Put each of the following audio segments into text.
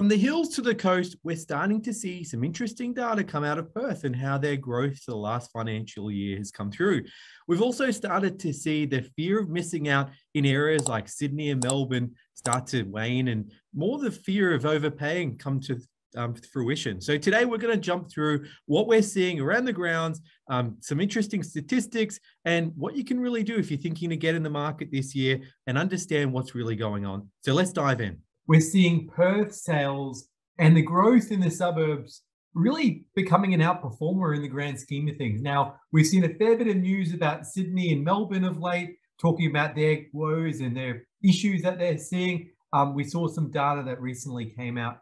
From the hills to the coast, we're starting to see some interesting data come out of Perth and how their growth for the last financial year has come through. We've also started to see the fear of missing out in areas like Sydney and Melbourne start to wane, and more the fear of overpaying come to fruition. So today we're going to jump through what we're seeing around the grounds, some interesting statistics, and what you can really do if you're thinking to get in the market this year and understand what's really going on. So let's dive in. We're seeing Perth sales and the growth in the suburbs really becoming an outperformer in the grand scheme of things. Now, we've seen a fair bit of news about Sydney and Melbourne of late, talking about their woes and their issues that they're seeing. We saw some data that recently came out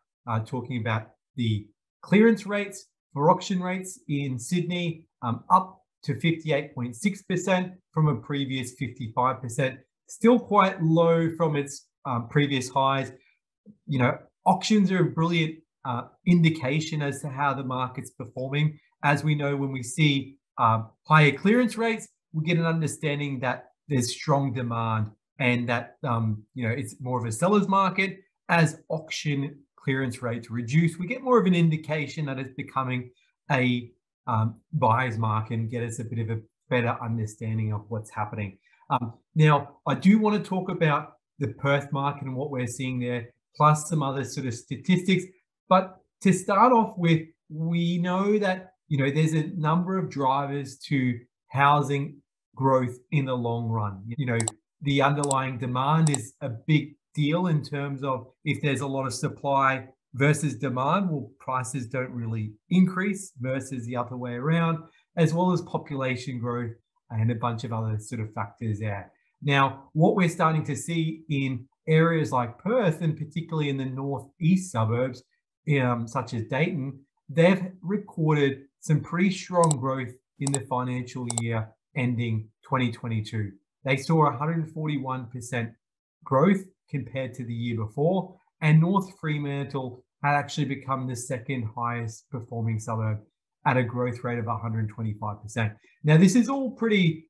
talking about the clearance rates for auction rates in Sydney up to 58.6% from a previous 55%. Still quite low from its previous highs. You know, auctions are a brilliant indication as to how the market's performing. As we know, when we see higher clearance rates, we get an understanding that there's strong demand and that you know, it's more of a seller's market. As auction clearance rates reduce, we get more of an indication that it's becoming a buyer's market and get us a bit of a better understanding of what's happening. Now, I do want to talk about the Perth market and what we're seeing there, plus some other sort of statistics. But to start off with, we know that, you know, there's a number of drivers to housing growth in the long run. You know, the underlying demand is a big deal in terms of if there's a lot of supply versus demand, well, prices don't really increase versus the other way around, as well as population growth and a bunch of other sort of factors there. Now, what we're starting to see in areas like Perth, and particularly in the northeast suburbs, such as Dayton, they've recorded some pretty strong growth in the financial year ending 2022. They saw 141% growth compared to the year before, and North Fremantle had actually become the second highest performing suburb at a growth rate of 125%. Now, this is all pretty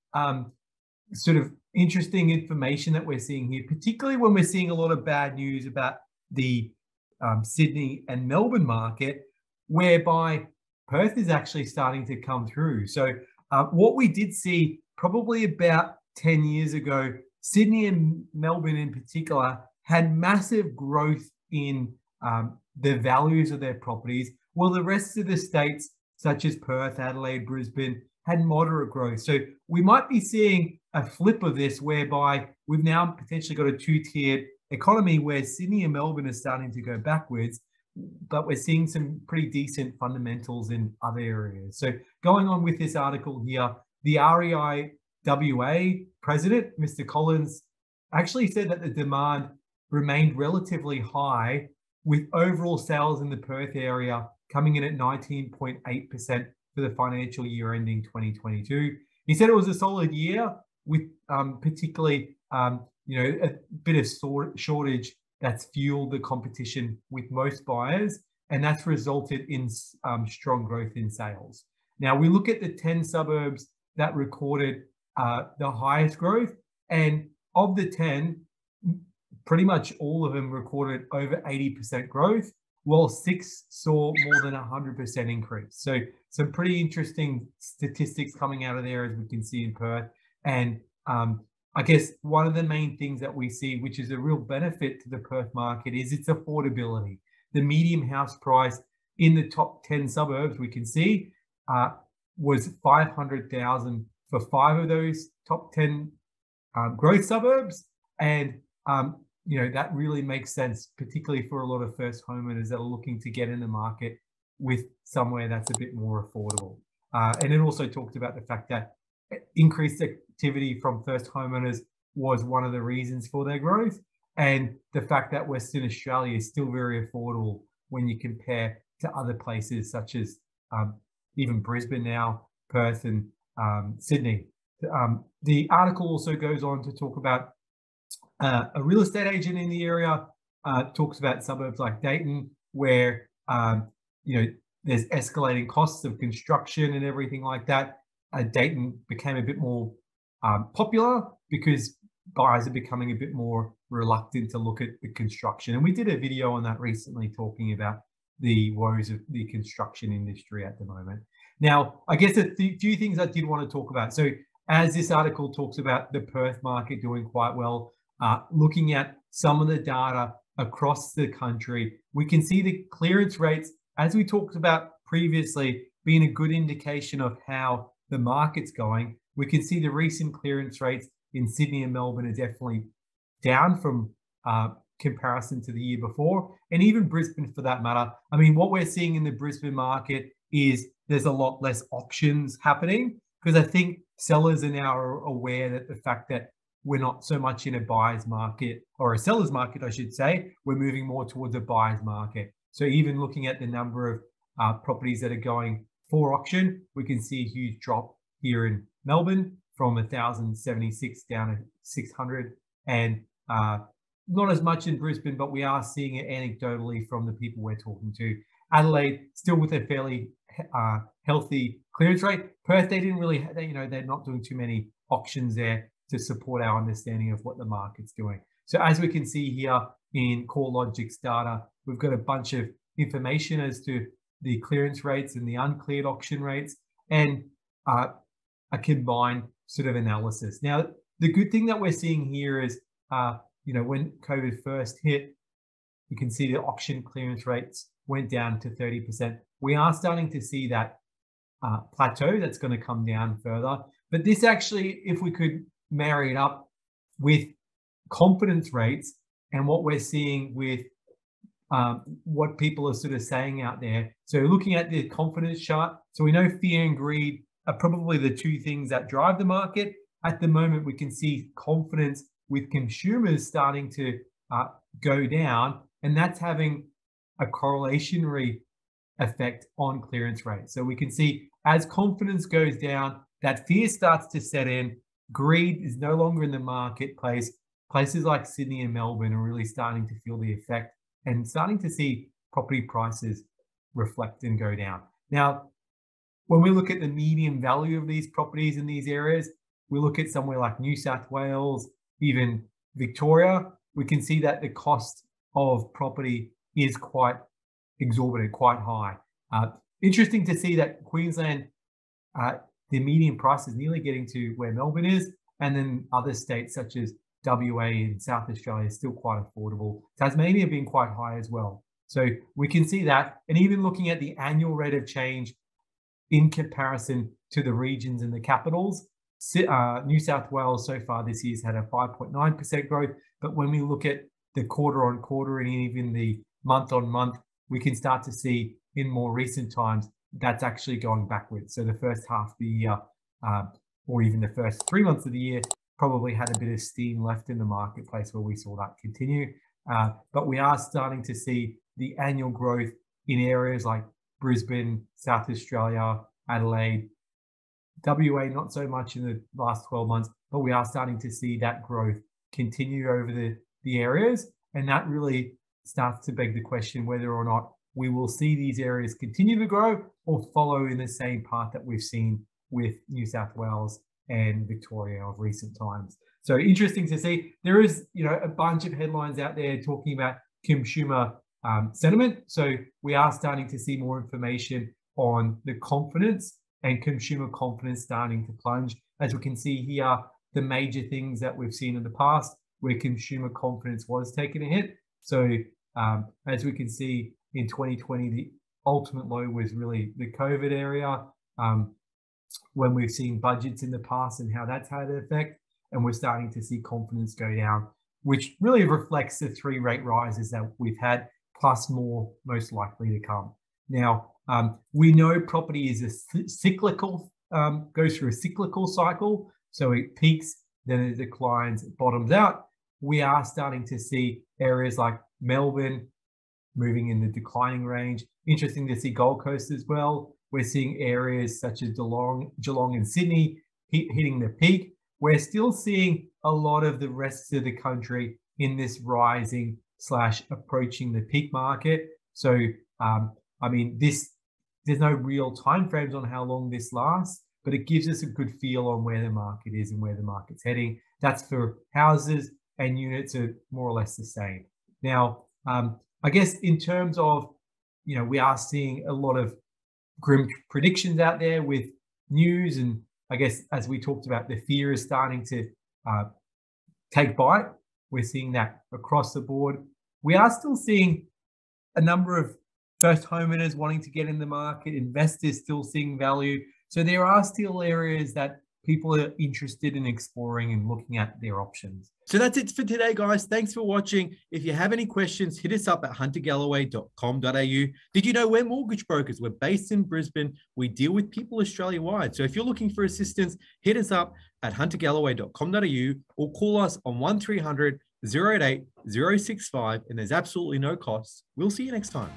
sort of interesting information that we're seeing here, particularly when we're seeing a lot of bad news about the Sydney and Melbourne market, whereby Perth is actually starting to come through. So what we did see probably about 10 years ago, Sydney and Melbourne in particular had massive growth in the values of their properties, while the rest of the states, such as Perth, Adelaide, Brisbane, had moderate growth. So we might be seeing a flip of this, whereby we've now potentially got a two-tiered economy where Sydney and Melbourne are starting to go backwards, but we're seeing some pretty decent fundamentals in other areas. So going on with this article here, the REI WA president, Mr. Collins, actually said that the demand remained relatively high, with overall sales in the Perth area coming in at 19.8% for the financial year ending 2022. He said it was a solid year with particularly you know, a bit of shortage that's fueled the competition with most buyers, and that's resulted in strong growth in sales. Now, we look at the 10 suburbs that recorded the highest growth, and of the 10, pretty much all of them recorded over 80% growth, while 6 saw more than 100% increase. So some pretty interesting statistics coming out of there, as we can see in Perth. And I guess one of the main things that we see, which is a real benefit to the Perth market, is its affordability. The median house price in the top 10 suburbs, we can see, was $500,000 for 5 of those top 10 growth suburbs. And you know, that really makes sense, particularly for a lot of first homeowners that are looking to get in the market with somewhere that's a bit more affordable. And it also talked about the fact that increased activity from first homeowners was one of the reasons for their growth, and the fact that Western Australia is still very affordable when you compare to other places such as even Brisbane now, Perth, and Sydney. The article also goes on to talk about a real estate agent in the area, talks about suburbs like Dayton, where you know, there's escalating costs of construction and everything like that. Dayton became a bit more popular because buyers are becoming a bit more reluctant to look at the construction. And we did a video on that recently talking about the woes of the construction industry at the moment. Now, I guess a few things I did want to talk about. So as this article talks about the Perth market doing quite well, looking at some of the data across the country, we can see the clearance rates, as we talked about previously, being a good indication of how the market's going. We can see the recent clearance rates in Sydney and Melbourne are definitely down from comparison to the year before, and even Brisbane for that matter. I mean, what we're seeing in the Brisbane market is there's a lot less auctions happening, because I think sellers are now aware that the fact that we're not so much in a buyer's market, or a seller's market, I should say, we're moving more towards a buyer's market. So even looking at the number of properties that are going for auction, we can see a huge drop here in Melbourne from 1,076 down to 600, and not as much in Brisbane, but we are seeing it anecdotally from the people we're talking to. Adelaide still with a fairly healthy clearance rate. Perth, they didn't really, they're not doing too many auctions there to support our understanding of what the market's doing. So as we can see here in CoreLogic's data, we've got a bunch of information as to the clearance rates and the uncleared auction rates, and a combined sort of analysis. Now, the good thing that we're seeing here is, when COVID first hit, you can see the auction clearance rates went down to 30%. We are starting to see that plateau that's going to come down further. But this actually, if we could marry it up with confidence rates and what we're seeing with what people are sort of saying out there. So looking at the confidence chart, so we know fear and greed are probably the two things that drive the market. At the moment, we can see confidence with consumers starting to go down, and that's having a correlationary effect on clearance rates. So we can see as confidence goes down, that fear starts to set in. Greed is no longer in the marketplace. Places like Sydney and Melbourne are really starting to feel the effect and starting to see property prices reflect and go down. Now, when we look at the median value of these properties in these areas, we look at somewhere like New South Wales, even Victoria, we can see that the cost of property is quite exorbitant, quite high. Interesting to see that Queensland, the median price is nearly getting to where Melbourne is, and then other states such as WA and South Australia is still quite affordable. Tasmania being quite high as well. So we can see that, and even looking at the annual rate of change in comparison to the regions and the capitals, New South Wales so far this year's had a 5.9% growth, but when we look at the quarter on quarter and even the month on month, we can start to see in more recent times that's actually going backwards. So the first half of the year, or even the first 3 months of the year, probably had a bit of steam left in the marketplace where we saw that continue. But we are starting to see the annual growth in areas like Brisbane, South Australia, Adelaide, WA, not so much in the last 12 months, but we are starting to see that growth continue over the areas. And that really starts to beg the question whether or not we will see these areas continue to grow or follow in the same path that we've seen with New South Wales and Victoria of recent times. So interesting to see. There is, a bunch of headlines out there talking about consumer sentiment. So we are starting to see more information on the confidence and consumer confidence starting to plunge. As we can see here, the major things that we've seen in the past where consumer confidence was taking a hit. So as we can see in 2020, the ultimate low was really the COVID area. When we've seen budgets in the past and how that's had an effect, and we're starting to see confidence go down, which really reflects the 3 rate rises that we've had, plus more most likely to come. Now, we know property is a cyclical, goes through a cyclical cycle. So it peaks, then it declines, it bottoms out. We are starting to see areas like Melbourne moving in the declining range. Interesting to see Gold Coast as well. We're seeing areas such as Geelong and Sydney hitting the peak. We're still seeing a lot of the rest of the country in this rising / approaching the peak market. So, there's no real timeframes on how long this lasts, but it gives us a good feel on where the market is and where the market's heading. That's for houses, and units are more or less the same. Now, I guess in terms of, we are seeing a lot of grim predictions out there with news, and I guess as we talked about, the fear is starting to take bite. We're seeing that across the board. We are still seeing a number of first homeowners wanting to get in the market, investors still seeing value. So there are still areas that people are interested in exploring and looking at their options. So that's it for today, guys. Thanks for watching. If you have any questions, hit us up at huntergalloway.com.au. Did you know we're mortgage brokers? We're based in Brisbane. We deal with people Australia-wide. So if you're looking for assistance, hit us up at huntergalloway.com.au or call us on 1300 088 065, and there's absolutely no cost. We'll see you next time.